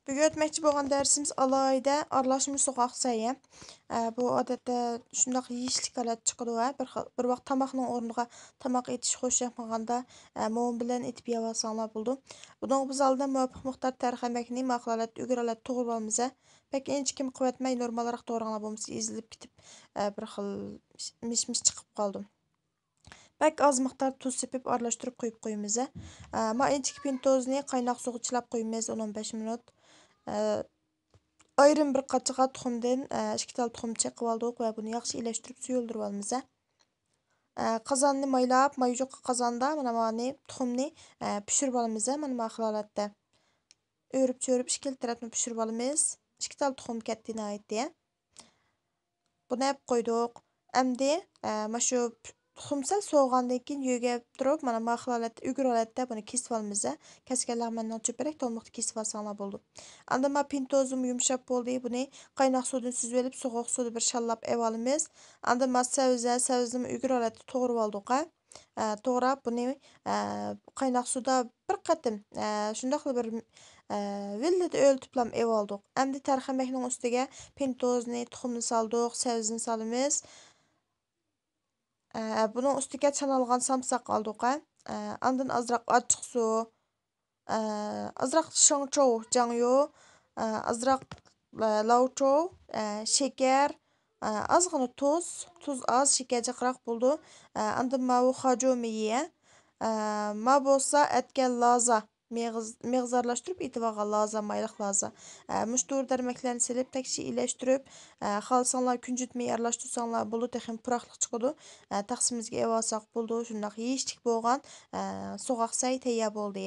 Bugun o'tmoqchi bo'lgan darsimiz alohida aralashma so'qoq sayı. Bu odatda shundoq yeyishlik holat chiqadi va bir vaqt tomoqning o'rniga tomoq etish xush yoqmaganda mo'min bilan etib yeb olsanglar bo'ldi. Buning biz oldin muvofiq miqdor tarxamakni maqolat o'giralat to'g'ri olmasa, pek inchkim quvvatmay normalroq to'g'ranglar bo'lmasa ezilib ketib bir xil mish-mish chiqib qoldi. Bak az miqdor tuz sepib aralashtirib qo'yib qo'yamiz. Ma inchik pintozni qaynoq suvga chilab qo'yamiz 10-15 minut. Ayrim bir qachiqa tuxumdan 2 tal tuxum chaqib oldik va buni yaxshi ilashtirib suyuldirib olamiz. Qozonni maylab, mayjuq qozonda mana tuxumni pishirib olamiz. Mana bu holatda. Örüp-çörüp ikki tarafini pishirib olamiz. 2 tal tuxum ketdi naytdi. Buni hep qo'ydik. Endi mana shu tuxumsal so'g'andan keyin yogab turib, mana bu holatda ügür holatda buni kesib olamiz. Kesganlar mendan cho'parak to'liq kesib olsanglar bo'ldi. Anda ma pintozum yumshab bo'ldi. Buni qaynoq suvdan süzüp olib, so'g'uq suvda bir shallab ev olamiz. Anda ma savizni ügür holatda to'g'rab oldik. To'g'rab buni qaynoq suvda bir qatim shundoq bir villada o'ltiblam ev oldik. Endi tarxamakning ustiga pintozni, tuxumni saldik, savizni salamiz. Bunun ustiga chanalgan samsaq aldık. Andan azraq açıq su, azraq şangchou jangyu, azraq lauchou, şeker, azgına tuz az, şeker jaqraq buldu. Andan mavu hajomiye, ma bolsa etken laza, mağzarlaştırıp itivaga laza, mayliq laza. Müştur dermeklerini silip tekşi iyileştirip, xalsanlar küncütmeyi arlaştırsanlar bulu texin puraqlıq çıqıdı. Taqsimizga ev alsaq buldu. Şundaq yeyişlik bolğan soğaq say tayyor boldu.